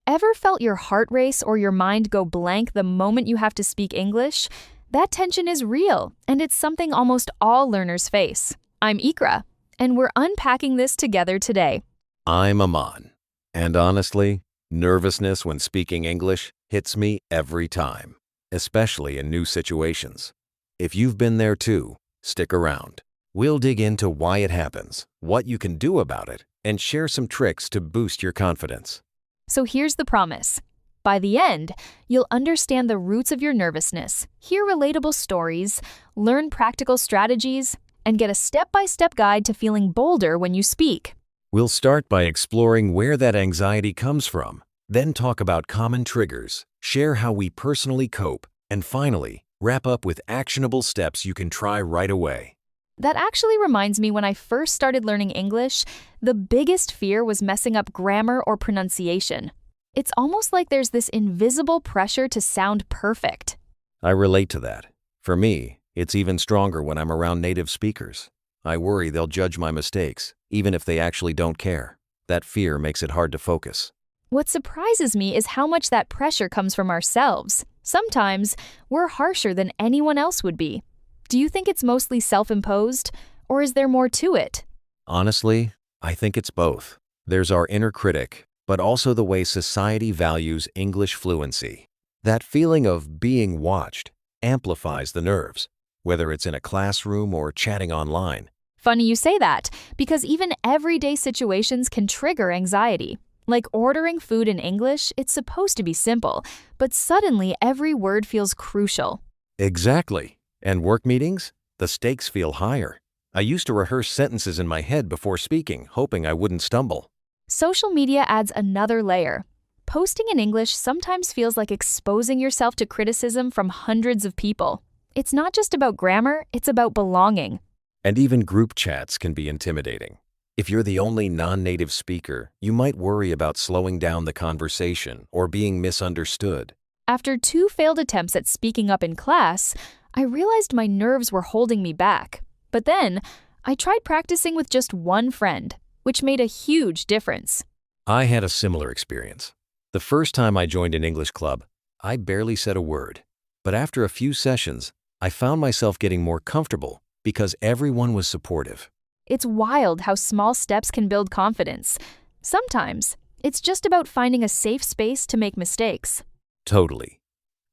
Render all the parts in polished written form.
Ever felt your heart race or your mind go blank the moment you have to speak English? That tension is real, and it's something almost all learners face. I'm Ikra, and we're unpacking this together today. I'm Aman, and honestly, nervousness when speaking English hits me every time, especially in new situations. If you've been there too, stick around. We'll dig into why it happens, what you can do about it, and share some tricks to boost your confidence. So here's the promise. By the end, you'll understand the roots of your nervousness, hear relatable stories, learn practical strategies, and get a step-by-step guide to feeling bolder when you speak. We'll start by exploring where that anxiety comes from, then talk about common triggers, share how we personally cope, and finally, wrap up with actionable steps you can try right away. That actually reminds me, when I first started learning English, the biggest fear was messing up grammar or pronunciation. It's almost like there's this invisible pressure to sound perfect. I relate to that. For me, it's even stronger when I'm around native speakers. I worry they'll judge my mistakes, even if they actually don't care. That fear makes it hard to focus. What surprises me is how much that pressure comes from ourselves. Sometimes, we're harsher than anyone else would be. Do you think it's mostly self-imposed, or is there more to it? Honestly, I think it's both. There's our inner critic, but also the way society values English fluency. That feeling of being watched amplifies the nerves, whether it's in a classroom or chatting online. Funny you say that, because even everyday situations can trigger anxiety. Like ordering food in English, it's supposed to be simple, but suddenly every word feels crucial. Exactly. And work meetings? The stakes feel higher. I used to rehearse sentences in my head before speaking, hoping I wouldn't stumble. Social media adds another layer. Posting in English sometimes feels like exposing yourself to criticism from hundreds of people. It's not just about grammar, it's about belonging. And even group chats can be intimidating. If you're the only non-native speaker, you might worry about slowing down the conversation or being misunderstood. After 2 failed attempts at speaking up in class, I realized my nerves were holding me back. But then, I tried practicing with just one friend, which made a huge difference. I had a similar experience. The first time I joined an English club, I barely said a word. But after a few sessions, I found myself getting more comfortable because everyone was supportive. It's wild how small steps can build confidence. Sometimes, it's just about finding a safe space to make mistakes. Totally.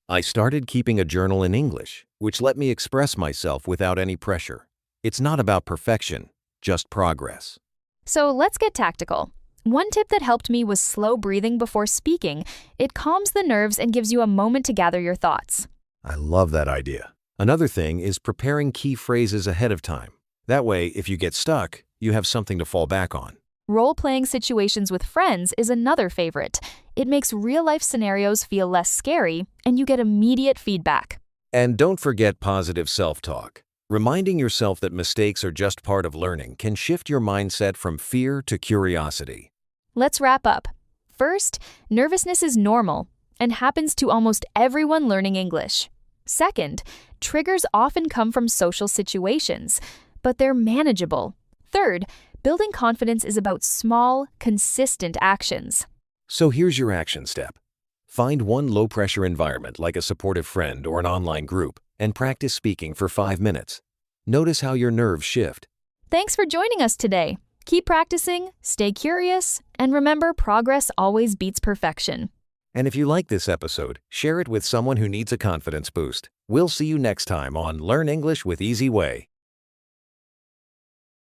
I started keeping a journal in English, which let me express myself without any pressure. It's not about perfection, just progress. So let's get tactical. One tip that helped me was slow breathing before speaking. It calms the nerves and gives you a moment to gather your thoughts. I love that idea. Another thing is preparing key phrases ahead of time. That way, if you get stuck, you have something to fall back on. Role-playing situations with friends is another favorite. It makes real-life scenarios feel less scary, and you get immediate feedback. And don't forget positive self-talk. Reminding yourself that mistakes are just part of learning can shift your mindset from fear to curiosity. Let's wrap up. First, nervousness is normal and happens to almost everyone learning English. Second, triggers often come from social situations, but they're manageable. Third, building confidence is about small, consistent actions. So here's your action step. Find one low-pressure environment like a supportive friend or an online group and practice speaking for 5 minutes. Notice how your nerves shift. Thanks for joining us today. Keep practicing, stay curious, and remember, progress always beats perfection. And if you like this episode, share it with someone who needs a confidence boost. We'll see you next time on Learn English with Easy Way.